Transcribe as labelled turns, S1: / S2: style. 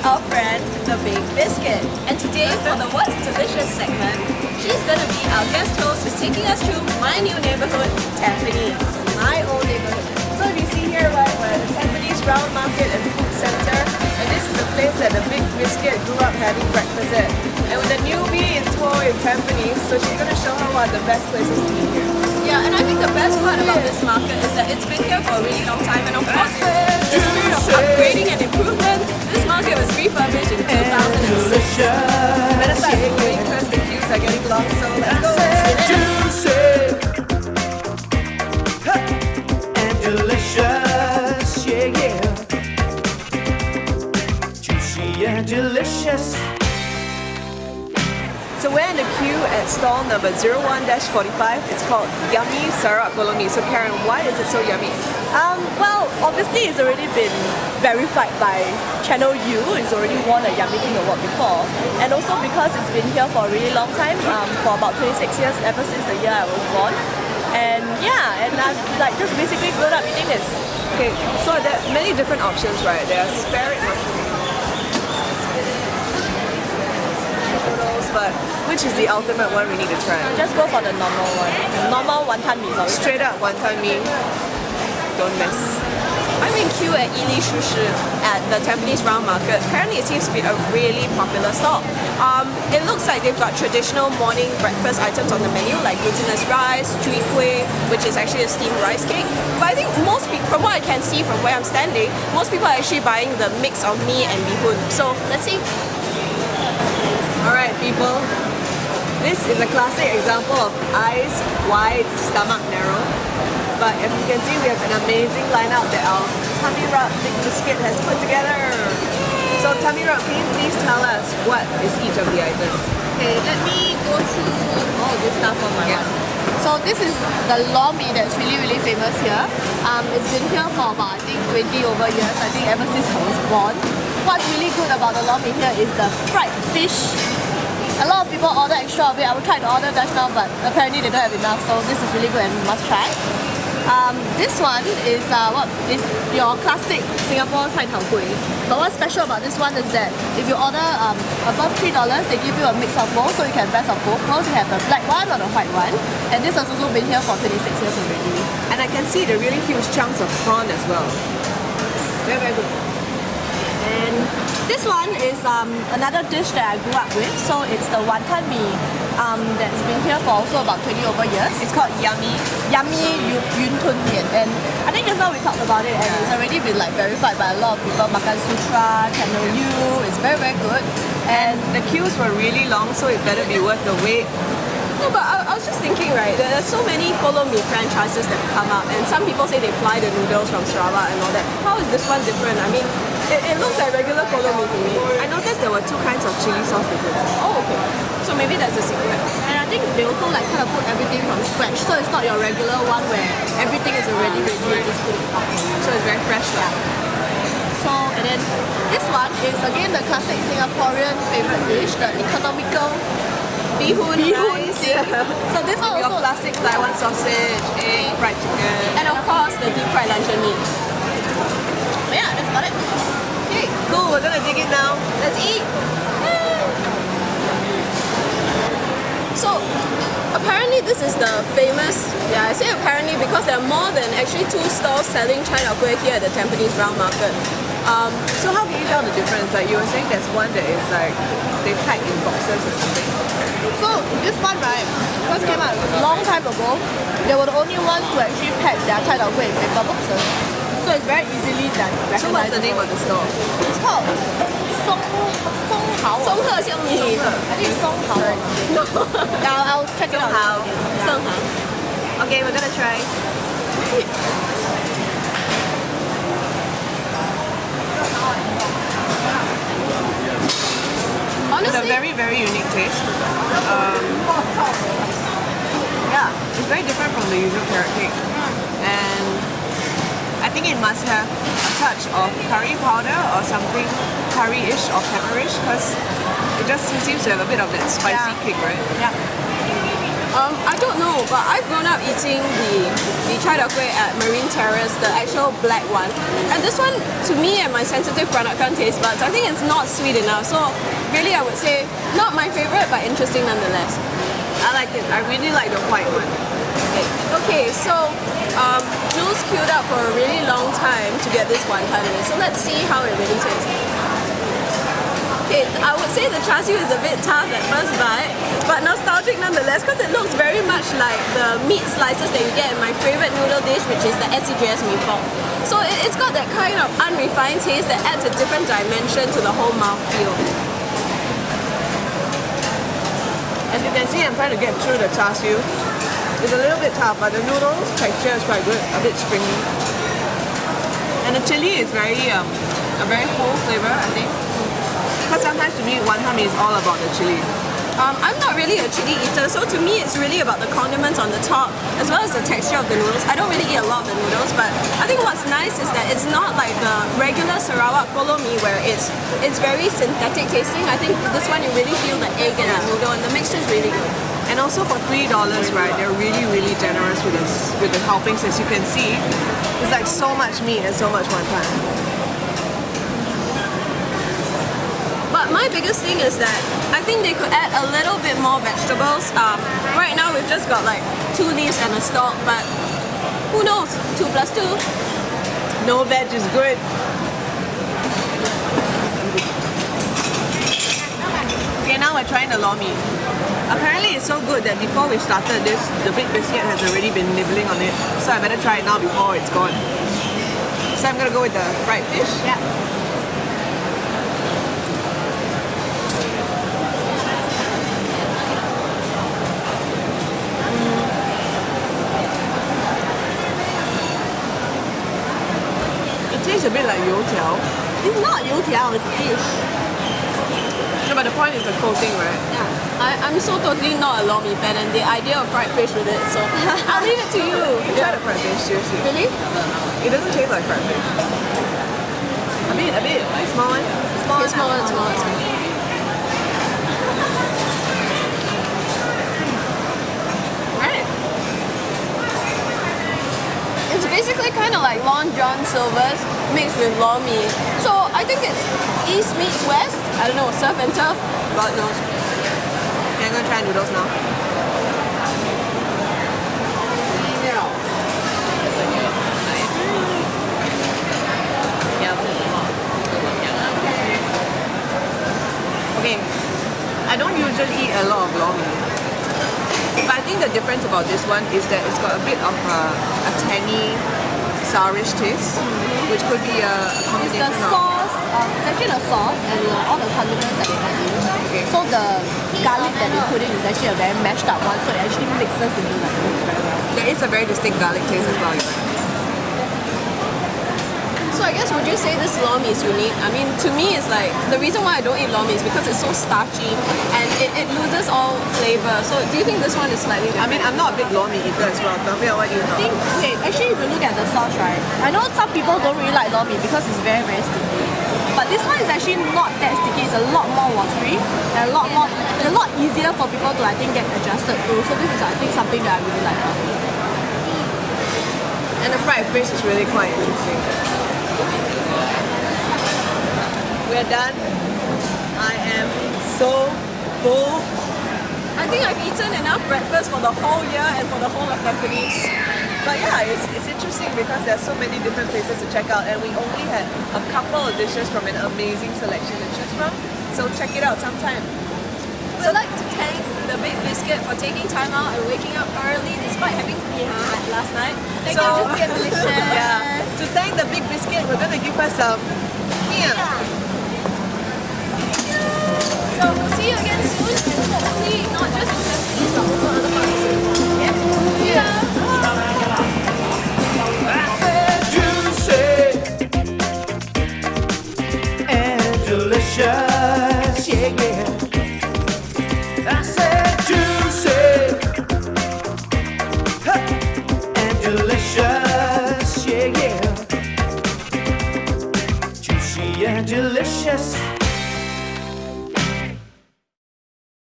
S1: our friend, the Big Biscuit. And today for the What's Delicious segment, she's gonna be our guest host who's taking us through my new neighborhood, Tampines. My old neighborhood. So if you see here, right, we're at the Tampines Round Market and Food Center. And this is the place that the Big Biscuit grew up having breakfast at. And with a newbie in tour in Tampines, so she's gonna show her what are the best places to eat here. Yeah, and I think the best part about this market is that it's been here for a really long time, and of course, the spirit of upgrading and improvement, this market was refurbished in 2006. Matter of fact, because the queues are getting long, so let's go.
S2: And delicious, yeah, yeah. Juicy and delicious.
S1: So we're in the queue at stall number 01-45. It's called Yummy Sarak Bolognese. So Karen, why is it so yummy?
S3: Well, obviously it's already been verified by Channel U. It's already won a Yummy King Award before. And also because it's been here for a really long time, for about 26 years, ever since the year I was born. And yeah, and I've like just basically grown up eating this.
S1: Okay, so there are many different options, right? There are spare rib mushrooms, but which is the ultimate one we need to try?
S3: Just go for the normal one. Normal wonton mee.
S1: Straight up wonton mee. Don't miss. I'm in queue at Yili Shushi at the Tampines Round Market. Apparently it seems to be a really popular stall. It looks like they've got traditional morning breakfast items on the menu like glutinous rice, chui kueh, which is actually a steamed rice cake. But I think most people, from what I can see from where I'm standing, most people are actually buying the mix of mee and bihun. So let's see. Alright people, this is a classic example of eyes wide, stomach narrow. But as you can see, we have an amazing lineup that our Tummy Rub Big Biscuit has put together. So Tummy Rub, can you please tell us what is each of the items?
S3: Okay, let me go through all this stuff on my one. So this is the lor mee that's really famous here. It's been here for about I think 20 over years. I think ever since I was born. What's really good about the lor mee here is the fried fish. A lot of people order extra of it. I will try to order just now, but apparently they don't have enough. So this is really good and you must try. This one is what is your classic Singapore Cai Tao Kueh. But what's special about this one is that if you order above $3, they give you a mix of both, so you can best of both worlds. You have the black one or the white one, and this has also been here for 26 years already.
S1: And I can see the really huge chunks of prawn as well. Very good.
S3: And this one is another dish that I grew up with. So it's the wonton mee that's been here for also about 20 over years.
S1: It's called Yummy
S3: Yun Tun Mian. And I think just now we talked about it, and it's already been like verified by a lot of people. Makan Sutra, Channel U. It's very good.
S1: And the queues were really long, so it better be worth the wait. No, but I was just thinking, right, there are so many Kolo Mee franchises that come up, and some people say they fly the noodles from Sarawak and all that. How is this one different? I mean, it looks like regular Kolo Mee to me. I noticed there were 2 kinds of chili sauce differences. Oh, okay. So maybe that's the secret.
S3: And I think they also like kind of put everything from scratch, so it's not your regular one where everything is already ready and just put it out.
S1: So it's very fresh, yeah.
S3: So, and then this one is again the classic Singaporean favorite dish, the economical bihun rice.
S1: Yeah.
S3: So this one
S1: Your
S3: also
S1: classic Taiwan sausage, egg, fried chicken.
S3: and of course the deep fried luncheon meat. Yeah, that's about it.
S1: Okay, cool, we're gonna dig in now. Let's eat! So, apparently this is the famous, I say apparently because there are more than actually 2 stalls selling Chai Tao Kueh here at the Tampines Round Market. So how can you tell the difference? Like you were saying there's one that is like, they pack in boxes or something.
S3: So this one, right, first came out a long time ago. They were the only ones who actually packed their Chai Tao Kueh in paper boxes. So it's very easily done.
S1: So what's the name of the store?
S3: It's called Song Hao.
S1: Song He Xiang Mi.
S3: I think it's Song Hao.
S1: No.
S3: I'll check it out.
S1: Song Hao. Okay, we're gonna try. Honestly, it's a very unique taste. Yeah, it's very different from the usual carrot cake. And I think it must have a touch of curry powder or something curry-ish or pepperish because it just seems to have a bit of that spicy kick, right?
S3: Yeah.
S1: I don't know, but I've grown up eating the chai tow kueh at Marine Terrace, the actual black one. And this one, to me and my sensitive peranakan taste buds, I think it's not sweet enough. So really, I would say not my favorite, but interesting nonetheless.
S3: I like it. I really like the white one.
S1: Okay, so Jules queued up for a really long time to get this wonton mee. So let's see how it really tastes. Okay, I would say the char siu is a bit tough at first bite, but nostalgic nonetheless because it looks very much like the meat slices that you get in my favorite noodle dish, which is the SCJS meatball. So it's got that kind of unrefined taste that adds a different dimension to the whole mouthfeel.
S3: As you can see, I'm trying to get through the char siu. It's a little bit tough, but the noodles texture is quite good, a bit springy. And the chili is very a very whole flavor, I think. Because sometimes to me, wonton mee is all about the chili.
S1: I'm not really a chili eater, so to me it's really about the condiments on the top as well as the texture of the noodles. I don't really eat a lot of the noodles, but I think what's nice is that it's not like the regular Sarawak polo mee where it's very synthetic tasting. I think this one you really feel the egg and the noodle, and the mixture is really good.
S3: And also for $3, right, they're really generous with the helpings. As you can see, it's like so much meat and so much wonton.
S1: But my biggest thing is that I think they could add a little bit more vegetables. Right now we've just got like 2 leaves and a stalk, but who knows? 2 plus 2.
S3: No veg is good. Okay, now we're trying the lor mee. Apparently it's so good that before we started this, the Big Biscuit has already been nibbling on it. So I better try it now before it's gone. So I'm gonna go with the fried fish.
S1: Yeah.
S3: It tastes a bit like youtiao.
S1: It's not youtiao, it's fish.
S3: No, but the point is the coating, right?
S1: Yeah. I'm so totally not a lor mee fan, and the idea of fried fish with it, so I'll leave it to you.
S3: You try the fried fish, seriously.
S1: Really?
S3: It doesn't taste like fried fish. A bit. Like small one?
S1: Small one. Right. It's basically kind of like Long John Silver's mixed with lor mee. So I think it's East meets West. I don't know, surf and turf.
S3: God knows. Okay, I'm gonna try noodles now. Okay, I don't usually eat a lot of lor mee, but I think the difference about this one is that it's got a bit of a tangy, sourish taste, which could be a
S4: It's
S3: combination
S4: the
S3: of...
S4: sauce, it's actually the sauce and all the condiments that they have used.
S3: Okay.
S4: So the garlic that they put in is actually a very mashed up one, so it actually mixes into like this very well.
S3: There is a very distinct garlic taste as well.
S1: So I guess would you say this lor mee is unique? I mean, to me it's like, the reason why I don't eat lor mee is because it's so starchy and it loses all flavor. So do you think this one is slightly different?
S3: I mean, I'm not a big lor mee eater as well. Tell me what you
S4: I
S3: know.
S4: think, okay, actually if you look at the sauce, right, I know some people don't really like lor mee because it's very sticky. But this one is actually not that sticky, it's a lot more watery and a lot easier for people to, I think, get adjusted to. So this is, I think, something that I really like.
S3: And the fried fish is really quite interesting. We're done. I am so full.
S1: I think I've eaten enough breakfast for the whole year and for the whole of Tampines.
S3: But yeah, it's interesting because there's so many different places to check out, and we only had a couple of dishes from an amazing selection to choose from. So check it out sometime.
S1: We'd like to thank the Big Biscuit for taking time out and waking up early despite having last night.
S4: Thank you, Biscuit Delicious.
S3: Yeah, to thank the Big Biscuit, we're going to give her some.
S1: So we'll see you again soon, and hopefully not just in Tampines but also other